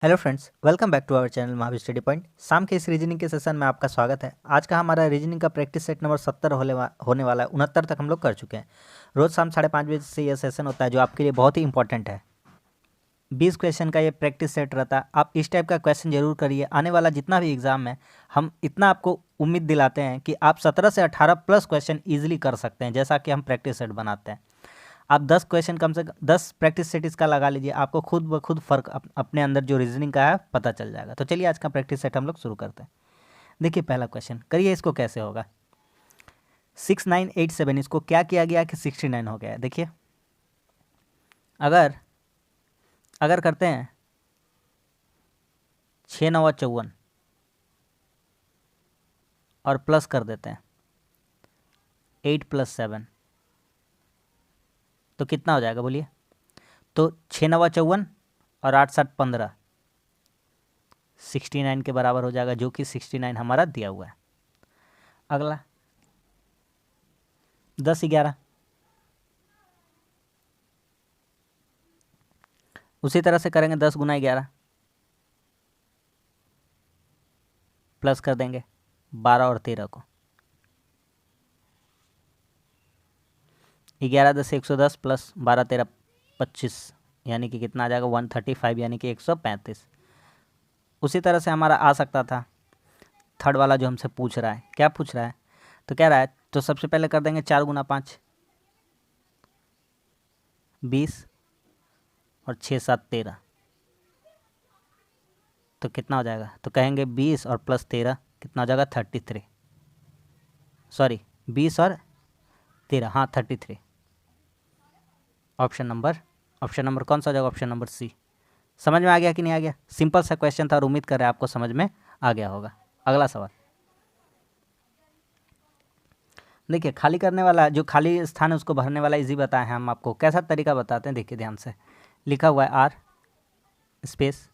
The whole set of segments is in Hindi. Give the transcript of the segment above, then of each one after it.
Hello friends, welcome back to our channel Mahavir study point. शाम के इस रीजनिंग के सेशन में आपका स्वागत है। आज का हमारा रीजनिंग का प्रैक्टिस सेट नंबर 70 होने वाला है। 69 तक हम लोग कर चुके हैं। रोज़ शाम 5:30 बजे से ये सेशन होता है, जो आपके लिए बहुत ही इंपॉर्टेंट है। 20 क्वेश्चन का ये प्रैक्टिस सेट रहता है। आप इस टाइप का क्वेश्चन जरूर करिए। आने वाला जितना भी एग्जाम है, हम इतना आपको उम्मीद दिलाते हैं कि आप 17 से 18 प्लस क्वेश्चन ईजिली कर सकते हैं, जैसा कि हम प्रैक्टिस सेट बनाते हैं। आप 10 क्वेश्चन कम से कम 10 प्रैक्टिस सेट इसका लगा लीजिए, आपको खुद ब खुद फ़र्क अपने अंदर जो रीजनिंग का है पता चल जाएगा। तो चलिए आज का प्रैक्टिस सेट हम लोग शुरू करते हैं। देखिए पहला क्वेश्चन करिए, इसको कैसे होगा। 6987 इसको क्या किया गया कि 69 हो गया है। देखिए अगर अगर करते हैं 6 9 54 और प्लस कर देते हैं 8 + 7 तो कितना हो जाएगा बोलिए। तो 6 9 54 और 8 7 15 69 के बराबर हो जाएगा, जो कि 69 हमारा दिया हुआ है। अगला 10 11 उसी तरह से करेंगे। 10 × 11 प्लस कर देंगे 12 और 13 को। 11 10 110 प्लस 12 13 25, यानी कि कितना आ जाएगा 135, यानी कि 135। उसी तरह से हमारा आ सकता था थर्ड वाला जो हमसे पूछ रहा है। क्या पूछ रहा है? तो कह रहा है, तो सबसे पहले कर देंगे 4 × 5 20 और 6 7 13, तो कितना हो जाएगा? तो कहेंगे 20 और प्लस 13 कितना हो जाएगा? 33। सॉरी 20 और 13, हाँ 33। ऑप्शन नंबर कौन सा हो जाएगा? Option number C. समझ में आ गया कि नहीं आ गया? सिंपल सा क्वेश्चन था और उम्मीद कर रहे हैं आपको समझ में आ गया होगा। अगला सवाल देखिए, खाली करने वाला जो खाली स्थान है उसको भरने वाला इजी बताए हैं हम आपको। कैसा तरीका बताते हैं, देखिए ध्यान से। लिखा हुआ है आर स्पेस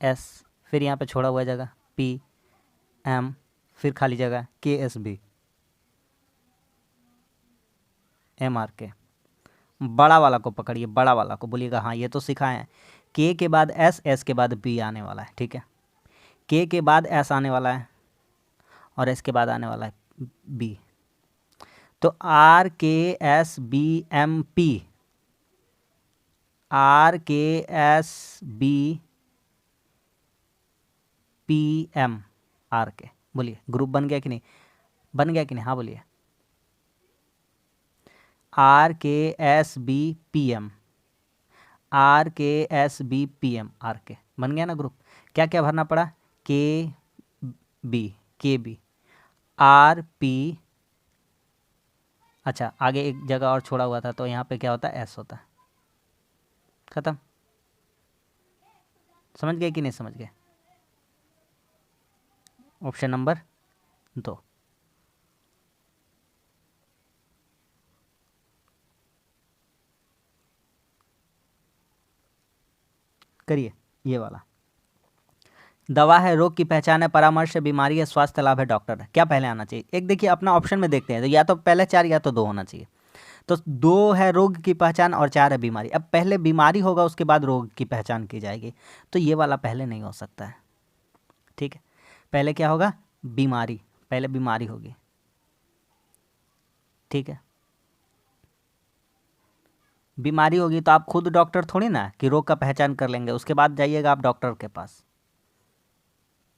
एस, फिर यहाँ पे छोड़ा हुआ है जगह पी एम, फिर खाली जगह के एस बी एम आर के। बड़ा वाला को पकड़िए, बड़ा वाला को बोलिएगा हाँ ये तो सिखाए हैं। के के बाद एस, एस के बाद बी आने वाला है, ठीक है। के बाद एस आने वाला है और एस के बाद आने वाला है बी। तो R K S B M P, R K S B P M R K. बोलिए ग्रुप बन गया कि नहीं? बन गया कि नहीं? हाँ बोलिए। R K S B P M, R K S B P M R K बन गया ना ग्रुप। क्या क्या भरना पड़ा? के बी आर पी, अच्छा आगे एक जगह और छोड़ा हुआ था, तो यहाँ पे क्या होता है? एस होता है। खत्म। समझ गए कि नहीं समझ गए? Option number 2। करिए ये वाला। दवा है, रोग की पहचान है, परामर्श है, बीमारी है, स्वास्थ्य लाभ है, डॉक्टर है। क्या पहले आना चाहिए? एक देखिए अपना ऑप्शन में देखते हैं, तो या तो पहले 4 या तो 2 होना चाहिए। तो 2 है रोग की पहचान और 4 है बीमारी। अब पहले बीमारी होगा, उसके बाद रोग की पहचान की जाएगी, तो ये वाला पहले नहीं हो सकता है, ठीक है। पहले क्या होगा? बीमारी, पहले बीमारी होगी, ठीक है। बीमारी होगी तो आप खुद डॉक्टर थोड़ी ना कि रोग का पहचान कर लेंगे, उसके बाद जाइएगा आप डॉक्टर के पास।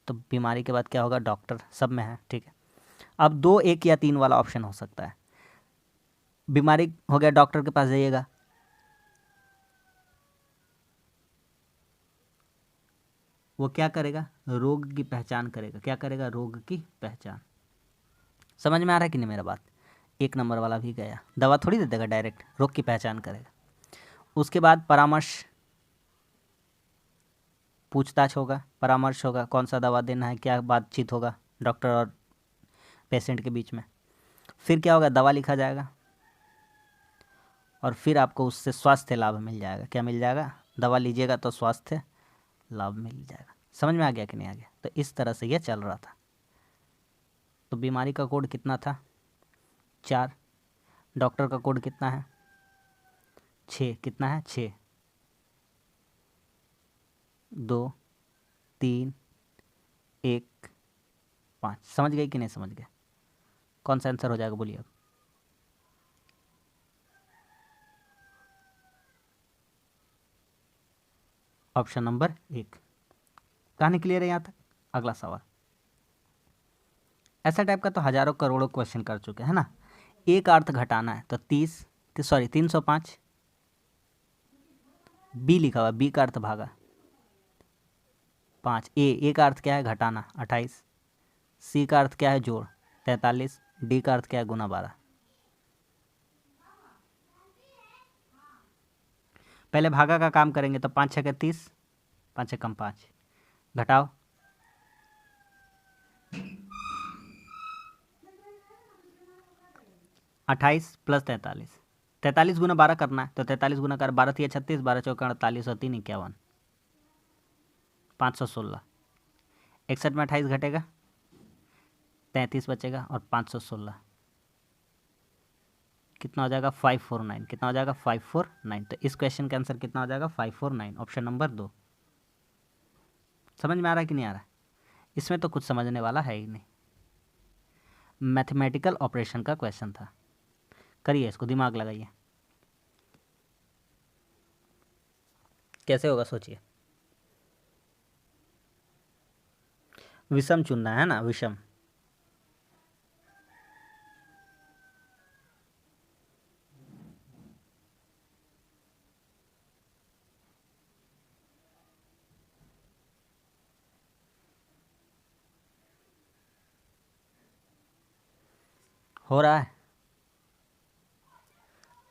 तो बीमारी के बाद क्या होगा? डॉक्टर, सब में है, ठीक है। अब 2 1 या 3 वाला ऑप्शन हो सकता है। बीमारी हो गया, डॉक्टर के पास जाइएगा, वो क्या करेगा? रोग की पहचान करेगा। क्या करेगा? रोग की पहचान। समझ में आ रहा है कि नहीं मेरा बात? 1 नंबर वाला भी गया, दवा थोड़ी दे देगा, डायरेक्ट रोग की पहचान करेगा। उसके बाद परामर्श, पूछताछ होगा, परामर्श होगा, कौन सा दवा देना है, क्या बातचीत होगा डॉक्टर और पेशेंट के बीच में। फिर क्या होगा? दवा लिखा जाएगा और फिर आपको उससे स्वास्थ्य लाभ मिल जाएगा। क्या मिल जाएगा? दवा लीजिएगा तो स्वास्थ्य लाभ मिल जाएगा। समझ में आ गया कि नहीं आ गया? तो इस तरह से ये चल रहा था। तो बीमारी का कोड कितना था? 4। डॉक्टर का कोड कितना है? 6। कितना है? 6। 2 3 1 5। समझ गए कि नहीं समझ गए? कौन सा आंसर हो जाएगा बोलिए अब। Option number 1। कहानी क्लियर है यहाँ तक? अगला सवाल। ऐसा टाइप का तो हजारों करोड़ों क्वेश्चन कर चुके हैं ना। ए का अर्थ घटाना है तो 305। बी लिखा हुआ, बी का अर्थ भागा 5। ए का अर्थ क्या है? घटाना 28। सी का अर्थ क्या है? जोड़ 43। डी का अर्थ क्या है? गुना 12। पहले भागा का काम करेंगे तो 5 6 30, 5 कम 5, घटाओ 28 प्लस 43। 43 गुना 12 करना है तो 43 गुना कर 12 थी 36, 12 चौका 48 और 3 51, 516। 61 में 28 घटेगा, 33 बचेगा और 516 कितना हो जाएगा? 549। कितना हो जाएगा? 549। तो इस क्वेश्चन का आंसर कितना हो जाएगा? 549, ऑप्शन नंबर 2। समझ में आ रहा है कि नहीं आ रहा है? इसमें तो कुछ समझने वाला है ही नहीं। मैथमेटिकल ऑपरेशन का क्वेश्चन था। करिए इसको, दिमाग लगाइए। कैसे होगा सोचिए। विषम चुनना है ना, विषम। हो रहा है।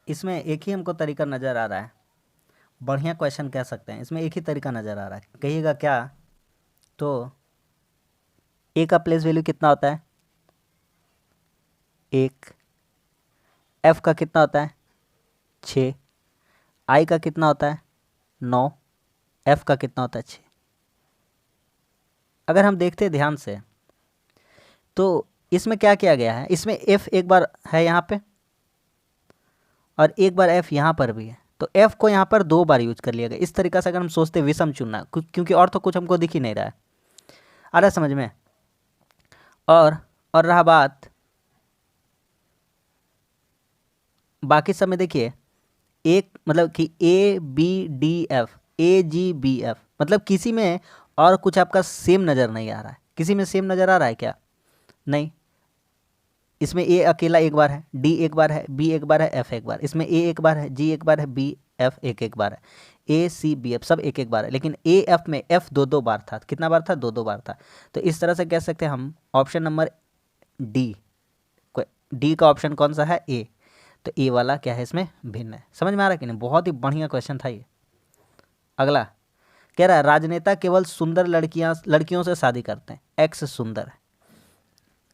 इसमें एक ही हमको तरीका नज़र आ रहा है, बढ़िया क्वेश्चन कह सकते हैं। इसमें एक ही तरीका नज़र आ रहा है, कहिएगा क्या? तो ए का प्लेस वैल्यू कितना होता है? 1। एफ का कितना होता है? 6। आई का कितना होता है? 9। एफ का कितना होता है? 6। अगर हम देखते हैं ध्यान से तो इसमें क्या किया गया है? इसमें एफ एक बार है यहाँ पे और एक बार एफ यहाँ पर भी है, तो एफ को यहाँ पर 2 बार यूज कर लिया गया। इस तरीक़ा से अगर हम सोचते विषम चुनना, क्योंकि और तो कुछ हमको दिख ही नहीं रहा है। आ रहा है समझ में? और रहा बात बाकी सब में, देखिए एक मतलब कि A B D F, A G B F, मतलब किसी में और कुछ आपका सेम नज़र नहीं आ रहा है। किसी में सेम नज़र आ रहा है क्या? नहीं। इसमें ए अकेला एक बार है, डी एक बार है, बी एक बार है, एफ एक बार। इसमें ए एक बार है, जी एक बार है, बी एफ एक बार है, ए सी बी एफ सब एक बार है। लेकिन ए एफ में एफ 2 बार था। कितना बार था? 2 बार था। तो इस तरह से कह सकते हैं हम ऑप्शन नंबर डी, डी का ऑप्शन कौन सा है? ए। तो ए वाला क्या है इसमें? भिन्न है। समझ में आ रहा है कि नहीं? बहुत ही बढ़िया क्वेश्चन था ये। अगला कह रहा है राजनेता केवल सुंदर लड़कियों से शादी करते हैं। एक्स सुंदर है।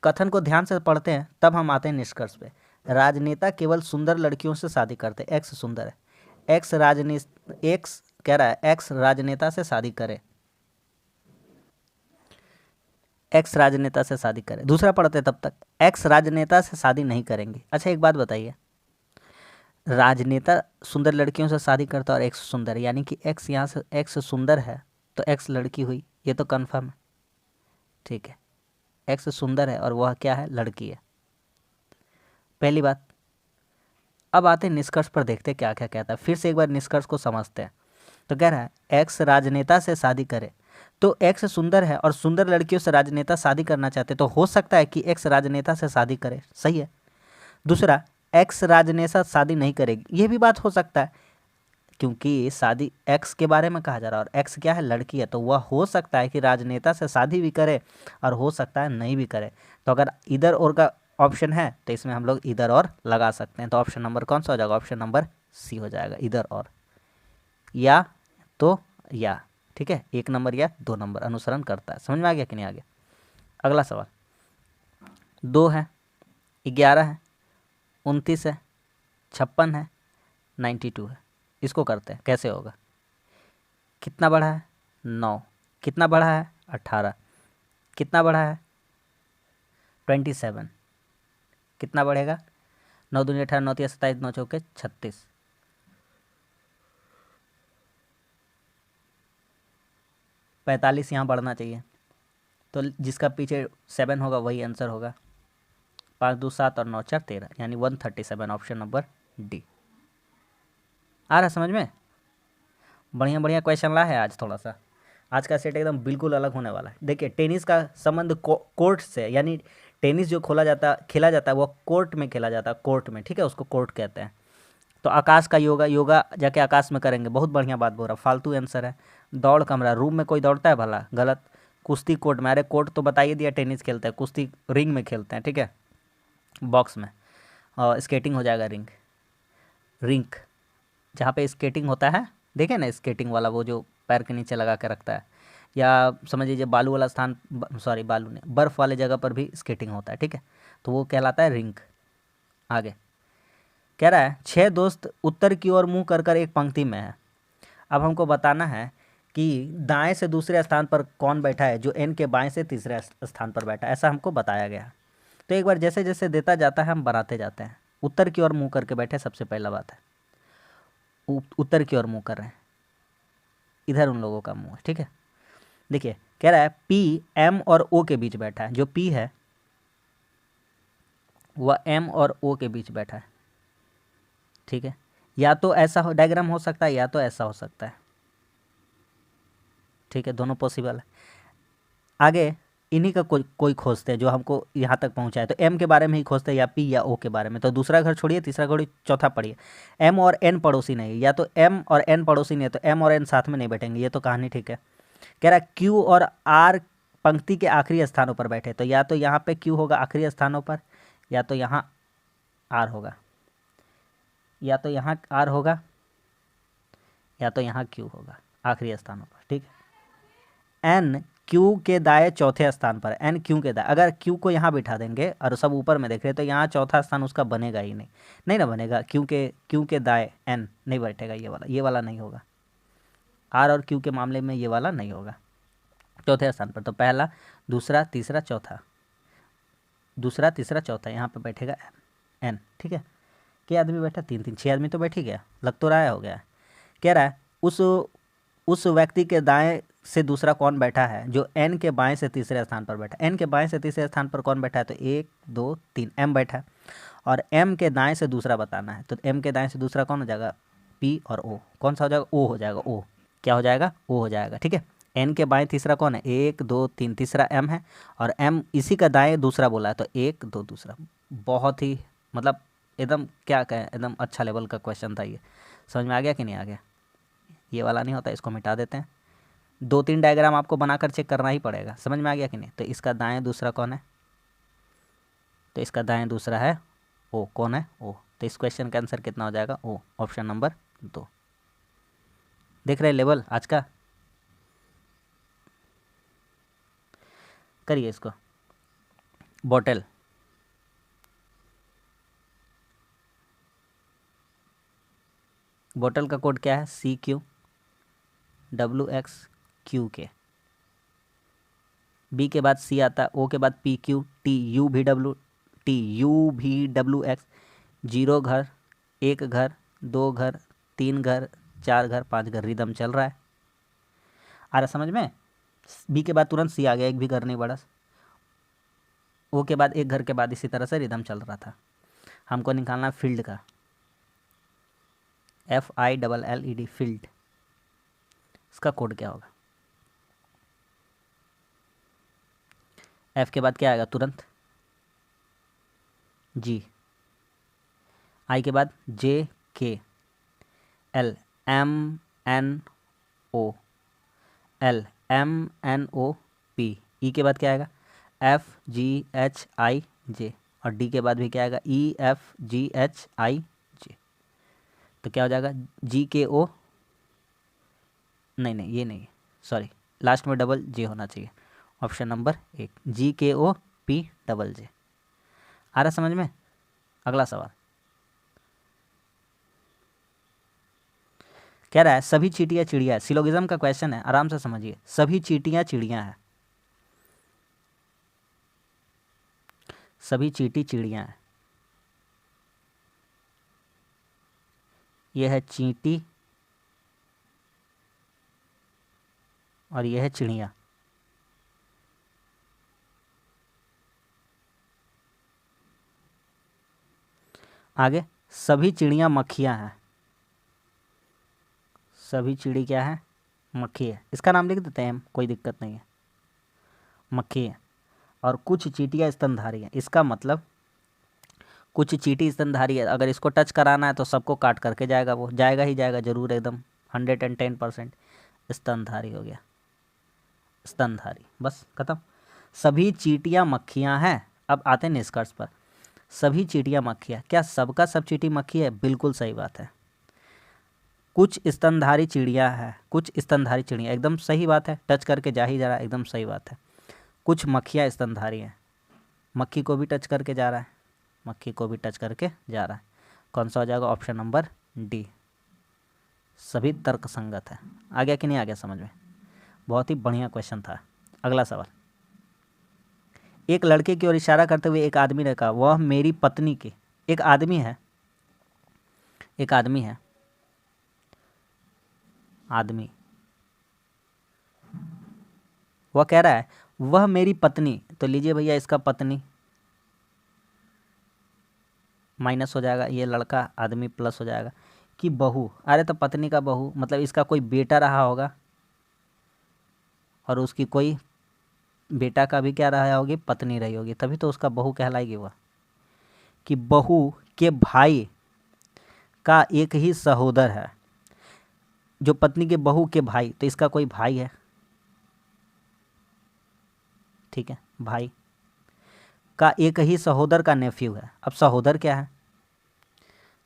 कथन को ध्यान से पढ़ते हैं तब हम आते हैं निष्कर्ष पे। राजनेता केवल सुंदर लड़कियों से शादी करते हैं। एक्स सुंदर है। एक्स कह रहा है एक्स राजनेता से शादी करे। एक्स राजनेता से शादी करे। दूसरा पढ़ते तब तक, एक्स राजनेता से शादी नहीं करेंगे। अच्छा एक बात बताइए, राजनेता सुंदर लड़कियों से शादी करता है और एक्स सुंदर है, यानी कि एक्स यहाँ से एक्स सुंदर है तो एक्स लड़की हुई, ये तो कन्फर्म है। ठीक है, एक्स सुंदर है और वह क्या है? लड़की है। पहली बात। अब आते हैं निष्कर्ष पर, देखते हैं क्या क्या कहता है। फिर से एक बार निष्कर्ष को समझते हैं। तो कह रहा है एक्स राजनेता से शादी करे, तो एक्स सुंदर है और सुंदर लड़कियों से राजनेता शादी करना चाहते, तो हो सकता है कि एक्स राजनेता से शादी करे। सही है। दूसरा, एक्स राजनेता शादी नहीं करेगी, ये भी बात हो सकता है, क्योंकि शादी एक्स के बारे में कहा जा रहा है और एक्स क्या है? लड़की है। तो वह हो सकता है कि राजनेता से शादी भी करे और हो सकता है नहीं भी करे। तो अगर इधर और का ऑप्शन है तो इसमें हम लोग इधर और लगा सकते हैं। तो ऑप्शन नंबर कौन सा हो जाएगा? ऑप्शन नंबर सी हो जाएगा, इधर और। या तो या, ठीक है, 1 नंबर या 2 नंबर अनुसरण करता है। समझ में आ गया कि नहीं आ गया? अगला सवाल। 2 है, 11 है, 29 है, 56 है, 92 है। इसको करते हैं, कैसे होगा? कितना बढ़ा है? 9। कितना बढ़ा है? 18। कितना बढ़ा है? 27। कितना बढ़ेगा? 9 दूनी 18, 9 तिया 27, 9 चौके 36। 45 यहाँ बढ़ना चाहिए, तो जिसका पीछे 7 होगा वही आंसर होगा। 5 2 7 और 9 4 13, यानी 137, ऑप्शन नंबर डी। आ रहा समझ में? बढ़िया बढ़िया क्वेश्चन ला है आज थोड़ा सा। आज का सेट एकदम बिल्कुल अलग होने वाला है। देखिए, टेनिस का संबंध कोर्ट से, यानी टेनिस जो खेला जाता है वो कोर्ट में खेला जाता है, कोर्ट में, ठीक है, उसको कोर्ट कहते हैं। तो आकाश का योगा, योगा जाके आकाश में करेंगे, बहुत बढ़िया बात बोल रहा, फालतू आंसर है। दौड़ कमरा, रूम में कोई दौड़ता है भला? गलत। कुश्ती कोर्ट में, अरे कोर्ट तो बता ही दिया, टेनिस खेलते हैं, कुश्ती रिंग में खेलते हैं, ठीक है, बॉक्स में। और स्केटिंग हो जाएगा रिंग, रिंक, जहाँ पे स्केटिंग होता है, देखे ना स्केटिंग वाला, वो जो पैर के नीचे लगा के रखता है, या समझ लीजिए बालू वाला स्थान, सॉरी बालू नहीं, बर्फ़ वाले जगह पर भी स्केटिंग होता है, ठीक है, तो वो कहलाता है रिंक। आगे कह रहा है 6 दोस्त उत्तर की ओर मुंह कर कर एक पंक्ति में है। अब हमको बताना है कि दाएं से दूसरे स्थान पर कौन बैठा है, जो एन के बाएं से तीसरे स्थान पर बैठा है, ऐसा हमको बताया गया। तो एक बार जैसे जैसे देता जाता है हम बनाते जाते हैं। उत्तर की ओर मुंह करके बैठे, सबसे पहला बात है, उत्तर की ओर मुंह कर रहे हैं, इधर उन लोगों का मुंह है, ठीक है। देखिए कह रहा है पी एम और ओ के बीच बैठा है, जो पी है वह एम और ओ के बीच बैठा है, ठीक है। या तो ऐसा हो डायग्राम हो सकता है, या तो ऐसा हो सकता है, ठीक है, दोनों पॉसिबल है। आगे इन्हीं का कोई खोजते हैं जो हमको यहाँ तक पहुँचाए, तो एम के बारे में ही खोजते हैं, या पी या ओ के बारे में। तो दूसरा घर छोड़िए, तीसरा छोड़िए, चौथा पढ़िए। एम और एन पड़ोसी नहीं, या तो एम और एन पड़ोसी नहीं है, तो एम और एन साथ में नहीं बैठेंगे, ये तो कहानी ठीक है। कह रहा है क्यू और आर पंक्ति के आखिरी स्थानों पर बैठे, तो या तो यहाँ पे क्यू होगा आखिरी स्थानों पर, या तो यहाँ आर होगा, या तो यहाँ आर होगा, या तो यहाँ क्यू होगा आखिरी स्थानों पर, ठीक है। एन क्यू के दाएं चौथे स्थान पर, एन क्यू के दाएं, अगर क्यू को यहाँ बिठा देंगे और सब ऊपर में देख रहे तो यहाँ चौथा स्थान उसका बनेगा ही नहीं, नहीं ना बनेगा, क्यू के दाएं एन नहीं बैठेगा, ये वाला नहीं होगा। आर और क्यू के मामले में ये वाला नहीं होगा चौथे स्थान पर। तो पहला, दूसरा, तीसरा, चौथा, दूसरा तीसरा चौथा, यहाँ पे बैठेगा एन, ठीक है। क्या आदमी बैठा? 3 3 6 आदमी तो बैठ ही गया, लग तो रहा है हो गया। कह रहा है उस व्यक्ति के दाएं से दूसरा कौन बैठा है जो एन के बाएं से तीसरे स्थान पर बैठा है। एन के बाएं से तीसरे स्थान पर कौन बैठा है? तो 1 2 3 एम बैठा है, और एम के दाएं से दूसरा बताना है, तो एम के दाएं से दूसरा कौन हो जाएगा? पी और ओ, कौन सा हो जाएगा? ओ हो जाएगा, ओ क्या हो जाएगा? ओ हो जाएगा, ठीक है। एन के बाएं तीसरा कौन है? 1 2 3, तीसरा एम है, और एम इसी का दाएं दूसरा बोला है, तो 1 2 दूसरा। बहुत ही मतलब एकदम क्या कहें, एकदम अच्छा लेवल का क्वेश्चन था ये। समझ में आ गया कि नहीं आ गया? ये वाला नहीं होता, इसको मिटा देते हैं। 2 3 डायग्राम आपको बनाकर चेक करना ही पड़ेगा। समझ में आ गया कि नहीं? तो इसका दाएं दूसरा कौन है? तो इसका दाएं दूसरा है ओ, कौन है? ओ। तो इस क्वेश्चन का आंसर कितना हो जाएगा? ओ, ऑप्शन नंबर 2। देख रहे लेवल आज का? करिए इसको। बोतल, बोतल का कोड क्या है? CQ WX QK। बी के बाद सी आता है, ओ के बाद PQ, TU VWX। 0 घर, 1 घर, 2 घर, 3 घर, 4 घर, 5 घर, रिदम चल रहा है। आ रहा समझ में? बी के बाद तुरंत सी आ गया, एक भी घर नहीं बढ़ा। ओ के बाद 1 घर के बाद इसी तरह से रिदम चल रहा था। हमको निकालना फील्ड का, FILLED, फील्ड। इसका कोड क्या होगा? एफ के बाद क्या आएगा? तुरंत जी। आई के बाद JK, LMNO ई के बाद क्या आएगा? FGHIJ, और डी के बाद भी क्या आएगा? EFGHIJ। तो क्या हो जाएगा? GKO, नहीं ये नहीं, सॉरी, लास्ट में डबल जे होना चाहिए, ऑप्शन नंबर 1, GKOPJJ। आ रहा समझ में? अगला सवाल कह रहा है सभी चींटियां चिड़िया है। सिलोगिज्म का क्वेश्चन है, आराम से समझिए। सभी चींटियां चिड़िया हैं, सभी चींटी चिड़िया हैं। यह है चींटी और ये है चिड़िया। आगे, सभी चिड़िया मक्खियाँ हैं। सभी चिड़ी क्या है? मक्खी है। इसका नाम लिख देते हैं हम, कोई दिक्कत नहीं है, मक्खी है। और कुछ चींटियाँ स्तनधारी हैं। इसका मतलब कुछ चींटी स्तनधारी है, अगर इसको टच कराना है तो सबको काट करके जाएगा, वो जाएगा ही जाएगा जरूर, एकदम 110%। स्तनधारी हो गया, स्तनधारी, बस खत्म। सभी चींटियाँ मक्खियाँ हैं। अब आते हैं निष्कर्ष पर। सभी चींटियाँ मक्खियाँ, क्या सबका सब चींटी मक्खी है? बिल्कुल सही बात है। कुछ स्तनधारी चिड़िया है, कुछ स्तनधारी चिड़िया, एकदम सही बात है। टच करके जा ही जा रहा है, एकदम सही बात है। कुछ मक्खियाँ स्तनधारी हैं, मक्खी को भी टच करके जा रहा है, मक्खी को भी टच करके जा रहा है। कौन सा हो जाएगा? ऑप्शन नंबर डी, सभी तर्क संगत है। आ गया कि नहीं आ गया समझ में? बहुत ही बढ़िया क्वेश्चन था। अगला सवाल, एक लड़के की ओर इशारा करते हुए एक आदमी ने कहा, वह मेरी पत्नी की। एक आदमी है, एक आदमी है, आदमी, वह कह रहा है वह मेरी पत्नी। तो लीजिए भैया, इसका पत्नी माइनस हो जाएगा, ये लड़का आदमी प्लस हो जाएगा। कि बहू, अरे तो पत्नी का बहू मतलब इसका कोई बेटा रहा होगा, और उसकी कोई बेटा का भी क्या रहा होगी? पत्नी रही होगी, तभी तो उसका बहू कहलाएगी वह। कि बहू के भाई का एक ही सहोदर है। जो पत्नी के बहू के भाई, तो इसका कोई भाई है, ठीक है, भाई का एक ही सहोदर का नेफ्यू है। अब सहोदर क्या है?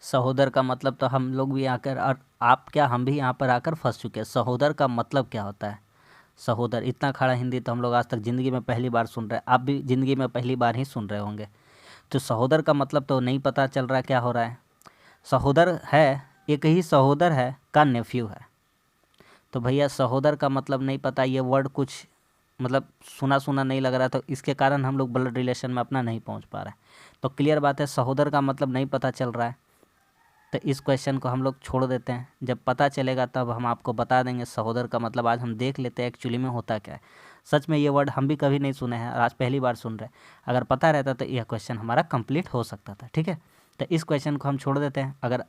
सहोदर का मतलब तो हम लोग भी आकर, और आप क्या, हम भी यहाँ पर आकर फंस चुके हैं। सहोदर का मतलब क्या होता है? सहोदर, इतना खड़ा हिंदी तो हम लोग आज तक ज़िंदगी में पहली बार सुन रहे हैं, आप भी ज़िंदगी में पहली बार ही सुन रहे होंगे। तो सहोदर का मतलब तो नहीं पता चल रहा क्या हो रहा है। सहोदर है, एक ही सहोदर है का नेफ्यू है। तो भैया सहोदर का मतलब नहीं पता, ये वर्ड कुछ मतलब सुना सुना नहीं लग रहा, तो इसके कारण हम लोग ब्लड रिलेशन में अपना नहीं पहुंच पा रहे हैं। तो क्लियर बात है, सहोदर का मतलब नहीं पता चल रहा है, तो इस क्वेश्चन को हम लोग छोड़ देते हैं। जब पता चलेगा तब हम आपको बता देंगे सहोदर का मतलब। आज हम देख लेते हैं एक्चुअली में होता क्या है। सच में ये वर्ड हम भी कभी नहीं सुने हैं, आज पहली बार सुन रहे हैं। अगर पता रहता तो यह क्वेश्चन हमारा कंप्लीट हो सकता था, ठीक है। तो इस क्वेश्चन को हम छोड़ देते हैं। अगर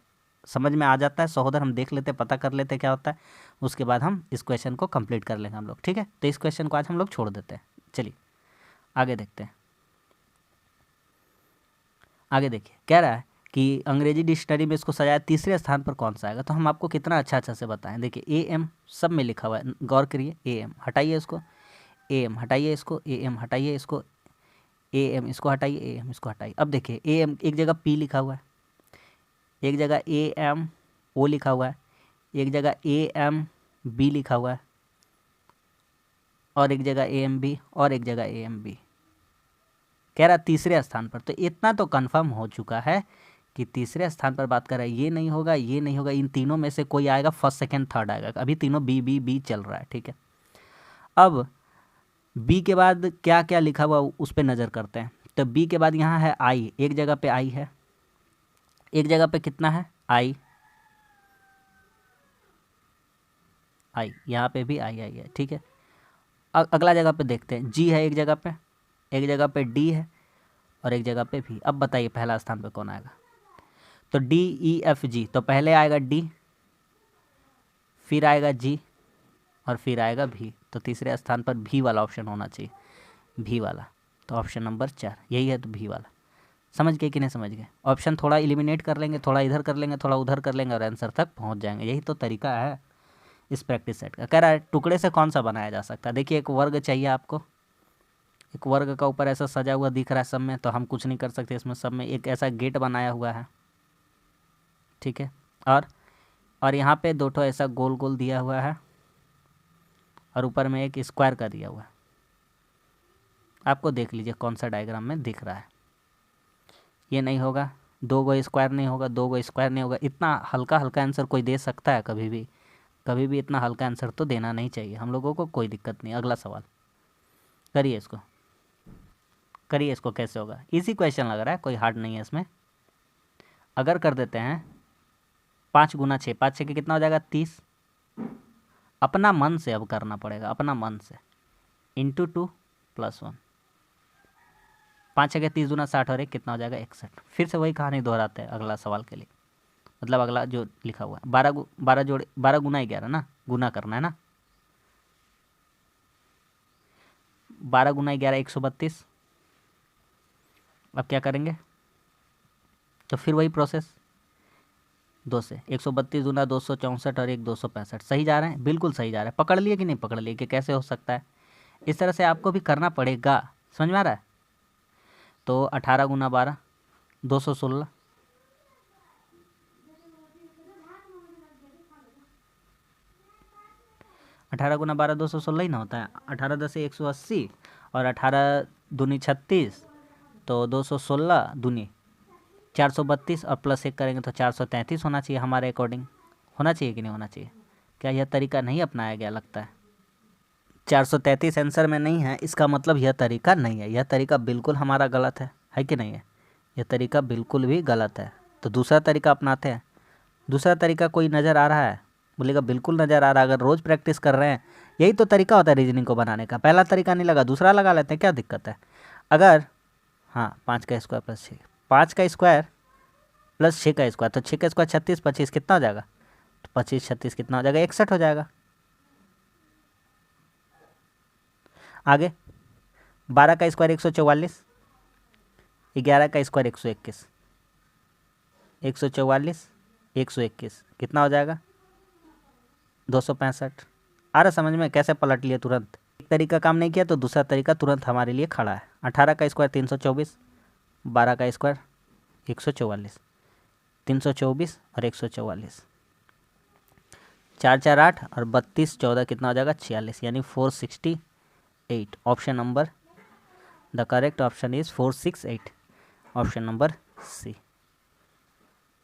समझ में आ जाता है सहोदर, हम देख लेते, पता कर लेते क्या होता है, उसके बाद हम इस क्वेश्चन को कंप्लीट कर लेंगे हम लोग, ठीक है। तो इस क्वेश्चन को आज हम लोग छोड़ देते हैं। चलिए आगे देखते हैं। आगे देखिए, कह रहा है कि अंग्रेजी डिक्शनरी में इसको सजाया तीसरे स्थान पर कौन सा आएगा। तो हम आपको कितना अच्छा अच्छा से बताएं। देखिए ए एम सब में लिखा हुआ है, गौर करिए। ए एम हटाइए इसको, ए एम हटाइए इसको, ए एम हटाइए इसको, ए एम इसको हटाइए, ए एम इसको हटाइए। अब देखिए ए एम एक जगह पी लिखा हुआ है, एक जगह ए एम ओ लिखा हुआ है, एक जगह ए एम बी लिखा हुआ है, और एक जगह ए एम बी, और एक जगह ए एम बी। कह रहा तीसरे स्थान पर। तो इतना तो कंफर्म हो चुका है कि तीसरे स्थान पर बात कर रहा है। ये नहीं होगा, ये नहीं होगा, इन तीनों में से कोई आएगा, फर्स्ट सेकंड थर्ड आएगा। अभी तीनों बी बी बी चल रहा है, ठीक है। अब बी के बाद क्या क्या लिखा हुआ उस पर नज़र करते हैं। तो बी के बाद यहाँ है आई, एक जगह पे आई है, एक जगह पे कितना है? आई, आई, यहाँ पे भी आई आई है, ठीक है। अगला जगह पे देखते हैं, जी है एक जगह पे, एक जगह पे डी है, और एक जगह पे भी। अब बताइए पहला स्थान पे कौन आएगा? तो डी ई एफ जी, तो पहले आएगा डी, फिर आएगा जी, और फिर आएगा भी। तो तीसरे स्थान पर भी वाला ऑप्शन होना चाहिए, भी वाला। तो ऑप्शन नंबर 4 यही है, तो भी वाला। समझ गए कि नहीं समझ गए? ऑप्शन थोड़ा इलिमिनेट कर लेंगे, थोड़ा इधर कर लेंगे, थोड़ा उधर कर लेंगे, और आंसर तक पहुंच जाएंगे। यही तो तरीका है इस प्रैक्टिस सेट का। कह रहा है टुकड़े से कौन सा बनाया जा सकता है। देखिए एक वर्ग चाहिए आपको, एक वर्ग का ऊपर ऐसा सजा हुआ दिख रहा है सब में, तो हम कुछ नहीं कर सकते इसमें। सब में एक ऐसा गेट बनाया हुआ है, ठीक है। और यहाँ पे दो ठो ऐसा गोल गोल दिया हुआ है, और ऊपर में एक स्क्वायर का दिया हुआ है। आपको देख लीजिए कौन सा डायग्राम में दिख रहा है। ये नहीं होगा, दो गो स्क्वायर नहीं होगा, दो गो स्क्वायर नहीं होगा। इतना हल्का हल्का आंसर कोई दे सकता है कभी भी? कभी भी इतना हल्का आंसर तो देना नहीं चाहिए हम लोगों को। कोई दिक्कत नहीं। अगला सवाल करिए इसको, करिए इसको। कैसे होगा? इजी क्वेश्चन लग रहा है, कोई हार्ड नहीं है इसमें। अगर कर देते हैं 5 गुना 6, 5 6 के कितना हो जाएगा? 30। अपना मन से अब करना पड़ेगा, अपना मन से। इंटू 2 + 1, 5 6 30 दूना 60 और 1 कितना हो जाएगा 61। फिर से वही कहानी दोहराते हैं अगला सवाल के लिए, मतलब अगला जो लिखा हुआ है 12 जोड़े 12 गुना 11 ना, गुना करना है ना। 12 गुना 11 132। अब क्या करेंगे, तो फिर वही प्रोसेस 2 से 132 दूना 264 और 1 265। सही जा रहे हैं, बिल्कुल सही जा रहे हैं। पकड़ लिए कि नहीं पकड़ लिए कि कैसे हो सकता है, इस तरह से आपको भी करना पड़ेगा। समझ में आ रहा है। तो 18 गुना 12 216, 18 गुना 12 216 ही ना होता है। 18 10 180 और 18 दूनी 36, तो 216 दूनी 432 और +1 करेंगे तो 433 होना चाहिए हमारे अकॉर्डिंग। होना चाहिए कि नहीं होना चाहिए? क्या यह तरीका नहीं अपनाया गया लगता है? 433 आंसर में नहीं है, इसका मतलब यह तरीका नहीं है। यह तरीका बिल्कुल हमारा गलत है कि नहीं है? यह तरीका बिल्कुल भी गलत है। तो दूसरा तरीका अपनाते हैं। दूसरा तरीका कोई नज़र आ रहा है? बोलेगा बिल्कुल नज़र आ रहा है। अगर रोज़ प्रैक्टिस कर रहे हैं, यही तो तरीका होता है रीजनिंग को बनाने का। पहला तरीका नहीं लगा, दूसरा लगा लेते हैं, क्या दिक्कत है? अगर हाँ 5 का स्क्वायर + 6, 5 का स्क्वायर + 6 का स्क्वायर, तो 6 का स्क्वायर 36, 25 कितना हो जाएगा? तो 25 36 कितना हो जाएगा? 61 हो जाएगा। आगे 12 का स्क्वायर 144, 11 का स्क्वायर 121, 144 121 कितना हो जाएगा? 265। आ रहा समझ में कैसे पलट लिए तुरंत? एक तरीका काम नहीं किया तो दूसरा तरीका तुरंत हमारे लिए खड़ा है। 18 का स्क्वायर 324, 12 का स्क्वायर 144, 324 और 144, 4 4 8 और 32 14 कितना हो जाएगा? 46, यानी 468। Option number, the correct option is 468, option number C.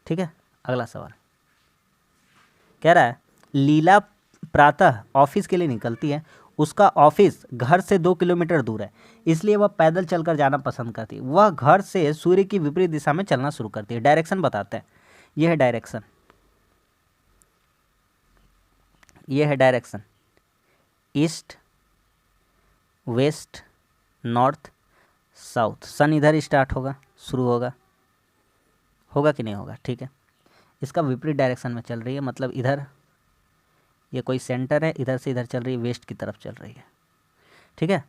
ठीक है, अगला सवाल कह रहा है लीला प्रातः ऑफिस के लिए निकलती है। उसका ऑफिस घर से 2 किलोमीटर दूर है, इसलिए वह पैदल चलकर जाना पसंद करती है। वह घर से सूर्य की विपरीत दिशा में चलना शुरू करती है। डायरेक्शन बताते हैं। यह है डायरेक्शन, यह है direction, east west north south. Sun इधर स्टार्ट होगा, शुरू होगा, होगा कि नहीं होगा? ठीक है, इसका विपरीत डायरेक्शन में चल रही है, मतलब इधर ये कोई सेंटर है, इधर से इधर चल रही है, वेस्ट की तरफ चल रही है। ठीक है,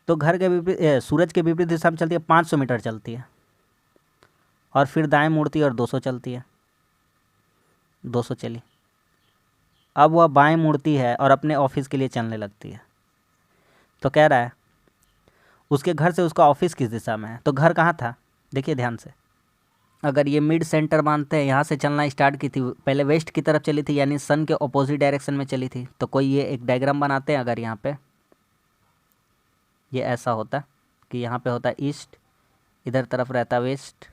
तो घर के विपरीत सूरज के विपरीत दिशा में चलती है, 500 मीटर चलती है, और फिर दाएं मुड़ती है और 200 चलती है। 200 चली, अब वह बाएं मुड़ती है और अपने ऑफिस के लिए चलने लगती है। तो कह रहा है उसके घर से उसका ऑफिस किस दिशा में है? तो घर कहाँ था? देखिए ध्यान से, अगर ये मिड सेंटर मानते हैं, यहाँ से चलना स्टार्ट की थी, पहले वेस्ट की तरफ चली थी, यानी सन के ऑपोजिट डायरेक्शन में चली थी। तो कोई ये एक डायग्राम बनाते हैं। अगर यहाँ पे ये ऐसा होता कि यहाँ पे होता ईस्ट, इधर तरफ रहता वेस्ट,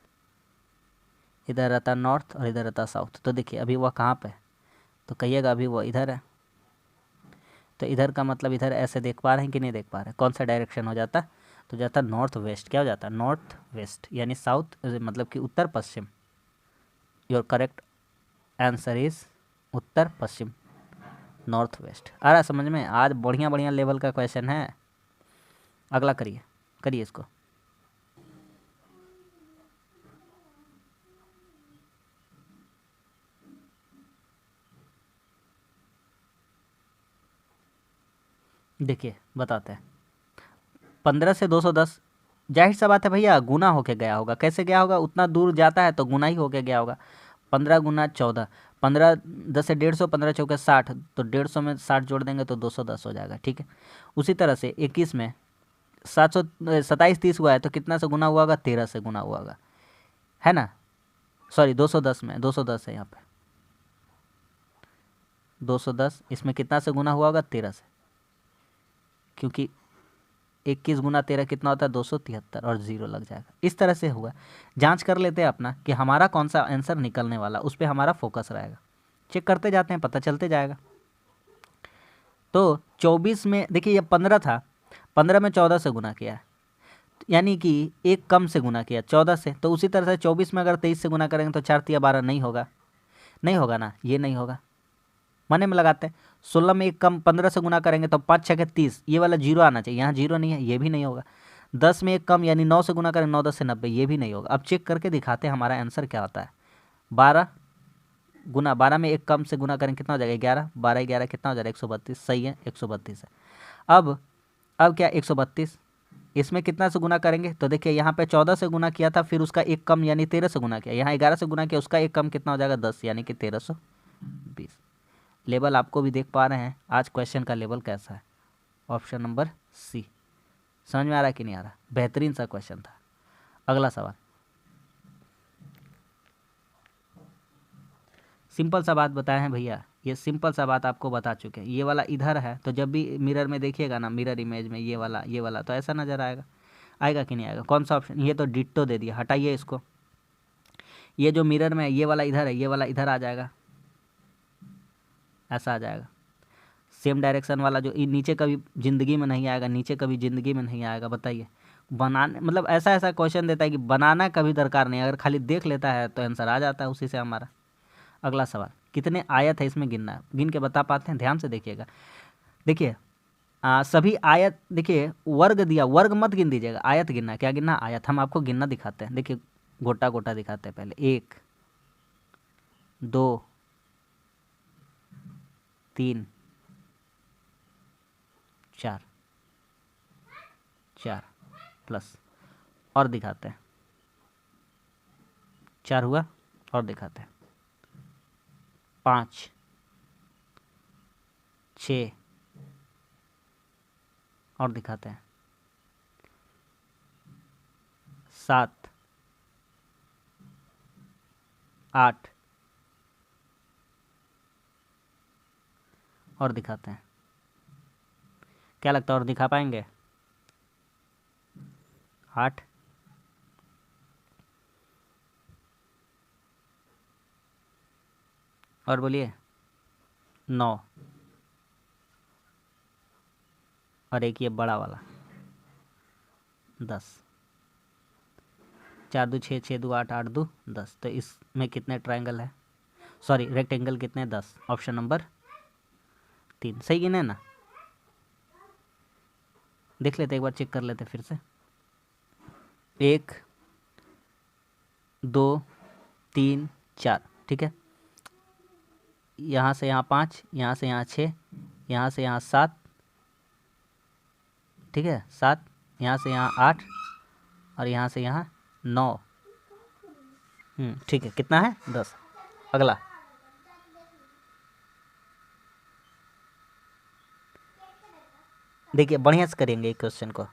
इधर रहता नॉर्थ और इधर रहता साउथ। तो देखिए अभी वह कहाँ पे है? तो कहिएगा अभी वो इधर है। तो इधर का मतलब इधर ऐसे देख पा रहे हैं कि नहीं देख पा रहे हैं? कौन सा डायरेक्शन हो जाता? तो जाता नॉर्थ वेस्ट। क्या हो जाता? नॉर्थ वेस्ट, यानी साउथ मतलब कि उत्तर पश्चिम। योर करेक्ट आंसर इज उत्तर पश्चिम, नॉर्थ वेस्ट। आ रहा समझ में? आज बढ़िया बढ़िया लेवल का क्वेश्चन है। अगला करिए, करिए इसको। देखिए बताते हैं, 15 से 210, जाहिर सा बात है भैया, गुना होके गया होगा। कैसे गया होगा? उतना दूर जाता है तो गुना ही होके गया होगा। 15 गुना 14, 15 10 से 150, 15 चौके 60, तो 150 में 60 जोड़ देंगे तो 210 हो जाएगा। ठीक है, उसी तरह से 21 में 727 30 हुआ है, तो कितना से गुना हुआ होगा? 13 से गुना हुआ होगा, है ना? सॉरी 210 में 210 है यहाँ पे, 210 इसमें कितना से गुना हुआ होगा? 13 से, क्योंकि 21 गुना 13 कितना होता है? 273, और 0 लग जाएगा। इस तरह से हुआ। जांच कर लेते हैं अपना कि हमारा कौन सा आंसर निकलने वाला, उस पर हमारा फोकस रहेगा। चेक करते जाते हैं, पता चलते जाएगा। तो 24 में देखिए ये 15 था, 15 में 14 से गुना किया है, यानी कि एक कम से गुना किया 14 से। तो उसी तरह से 24 में अगर 23 से गुना करेंगे तो 4 तिया 12 नहीं होगा, नहीं होगा ना, ये नहीं होगा। मने में लगाते हैं 16 में एक कम 15 से गुना करेंगे तो 5 6 के 30, ये वाला जीरो आना चाहिए, यहाँ जीरो नहीं है, ये भी नहीं होगा। 10 में एक कम यानी 9 से गुना करेंगे, 9 10 से 90, ये भी नहीं होगा। अब चेक करके दिखाते हैं हमारा आंसर क्या होता है। 12 गुना 12 में एक कम से गुना करेंगे कितना हो जाएगा 11, 12 11 कितना हो जाएगा 132, सही है 132 है। अब क्या 132, इसमें कितना से गुना करेंगे तो देखिए यहाँ पे 14 से गुना किया था, फिर उसका एक कम यानी 13 से गुना किया, यहाँ 11 से गुना किया, उसका एक कम कितना हो जाएगा 10 यानी कि 1320। लेवल आपको भी देख पा रहे हैं आज क्वेश्चन का लेवल कैसा है। Option number C. समझ में आ रहा है कि नहीं आ रहा? बेहतरीन सा क्वेश्चन था। अगला सवाल, सिंपल सा बात बताए हैं भैया, ये सिंपल सा बात आपको बता चुके हैं। ये वाला इधर है तो जब भी मिरर में देखिएगा ना, मिरर इमेज में ये वाला तो ऐसा नज़र आएगा, आएगा कि नहीं आएगा? कौन सा ऑप्शन? ये तो डिट्टो दे दिया, हटाइए इसको। ये जो मिरर में ये वाला इधर है, ये वाला इधर आ जाएगा, ऐसा आ जाएगा। सेम डायरेक्शन वाला जो नीचे कभी ज़िंदगी में नहीं आएगा, नीचे कभी ज़िंदगी में नहीं आएगा। बताइए, बनाने मतलब ऐसा ऐसा क्वेश्चन देता है कि बनाना कभी दरकार नहीं, अगर खाली देख लेता है तो आंसर आ जाता है उसी से हमारा। अगला सवाल, कितने आयत है इसमें गिनना है, गिन के बता पाते हैं? ध्यान से देखिएगा। देखिए सभी आयत, देखिए वर्ग दिया, वर्ग मत गिन दीजिएगा, आयत गिनना। क्या गिनना? आयत। हम आपको गिनना दिखाते हैं, देखिए गोटा गोटा दिखाते हैं पहले। 1 2 3 4 4 प्लस और दिखाते हैं, 4 हुआ और दिखाते हैं, 5 6 और दिखाते हैं, 7 8 और दिखाते हैं। क्या लगता है और दिखा पाएंगे? 8 और बोलिए 9 और एक ये बड़ा वाला 10। 4 2 6 6 2 8 8 2 10। तो इसमें कितने ट्रायंगल है, सॉरी रेक्टेंगल कितने? 10। ऑप्शन नंबर 3 सही गिने ना? देख लेते, एक बार चेक कर लेते फिर से। 1 2 3 4, ठीक है। यहाँ से यहाँ 5, यहाँ से यहाँ 6, यहाँ से यहाँ 7, ठीक है 7, यहाँ से यहाँ 8 और यहाँ से यहाँ 9। ठीक है, कितना है? 10। अगला, देखिए बढ़िया से करेंगे क्वेश्चन को।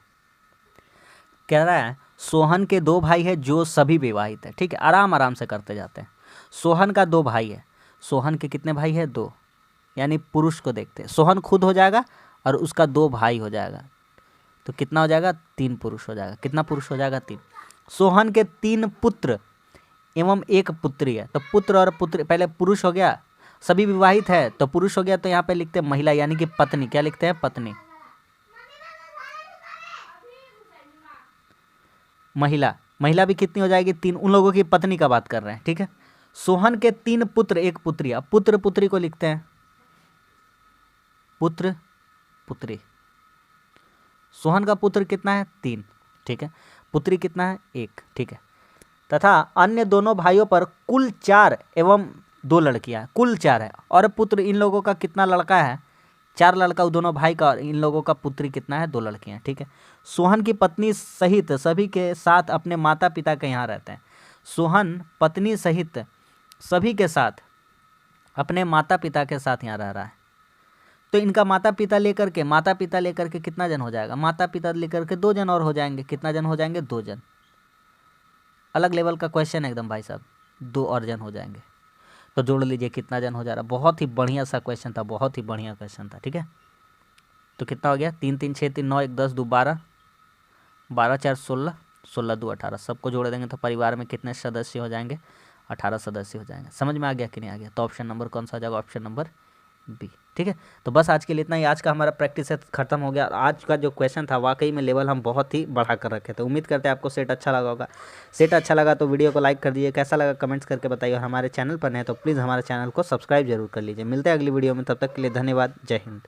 कह रहा है सोहन के 2 भाई है जो सभी विवाहित है, ठीक है। आराम आराम से करते जाते हैं। सोहन का 2 भाई है, सोहन के कितने भाई है? 2, यानी पुरुष को देखते हैं। सोहन खुद हो जाएगा और उसका 2 भाई हो जाएगा, तो कितना हो जाएगा? 3 पुरुष हो जाएगा। कितना पुरुष हो जाएगा? 3। सोहन के 3 पुत्र एवं 1 पुत्री है, तो पुत्र और पुत्री, पहले पुरुष हो गया, सभी विवाहित है तो पुरुष हो गया, तो यहाँ पे लिखते हैं महिला यानी कि पत्नी। क्या लिखते हैं? पत्नी। महिला, महिला भी कितनी हो जाएगी? 3। उन लोगों की पत्नी का बात कर रहे हैं, ठीक है। सोहन के 3 पुत्र 1 पुत्री, अब पुत्र पुत्री को लिखते हैं पुत्र पुत्री। सोहन का पुत्र कितना है? 3, ठीक है। पुत्री कितना है? 1, ठीक है। तथा अन्य दोनों भाइयों पर कुल 4 एवं 2 लड़कियां, कुल 4 है। और पुत्र इन लोगों का कितना लड़का है? 4 लड़का दोनों भाई का, और इन लोगों का पुत्री कितना है? 2 लड़कियां, ठीक है। सोहन की पत्नी सहित सभी के साथ अपने माता पिता के यहाँ रहते हैं। सोहन पत्नी सहित सभी के साथ अपने माता पिता के साथ यहाँ रह रहा है, तो इनका माता पिता लेकर के कितना जन हो जाएगा? माता पिता लेकर के 2 जन और हो जाएंगे। कितना जन हो जाएंगे? 2 जन। अलग लेवल का क्वेश्चन है एकदम भाई साहब, 2 और जन हो जाएंगे। तो जोड़ लीजिए कितना जन हो जा रहा है। बहुत ही बढ़िया सा क्वेश्चन था, बहुत ही बढ़िया क्वेश्चन था, ठीक है। तो कितना हो गया? 3 3 6 3 9 1 10 2 12, 12 4 16, 16 2 18। सबको जोड़ देंगे तो परिवार में कितने सदस्य हो जाएंगे? 18 सदस्य हो जाएंगे। समझ में आ गया कि नहीं आ गया? तो ऑप्शन नंबर कौन सा हो जाएगा? Option number B. ठीक है, तो बस आज के लिए इतना ही। आज का हमारा प्रैक्टिस सेट खत्म हो गया। आज का जो क्वेश्चन था वाकई में लेवल हम बहुत ही बढ़ा कर रखे थे। उम्मीद करते हैं आपको सेट अच्छा लगा होगा। सेट अच्छा लगा तो वीडियो को लाइक कर दीजिए, कैसा लगा कमेंट्स करके बताइए, और हमारे चैनल पर नहीं तो प्लीज़ हमारे चैनल को सब्सक्राइब जरूर कर लीजिए। मिलते हैं अगली वीडियो में, तब तक के लिए धन्यवाद। जय हिंद।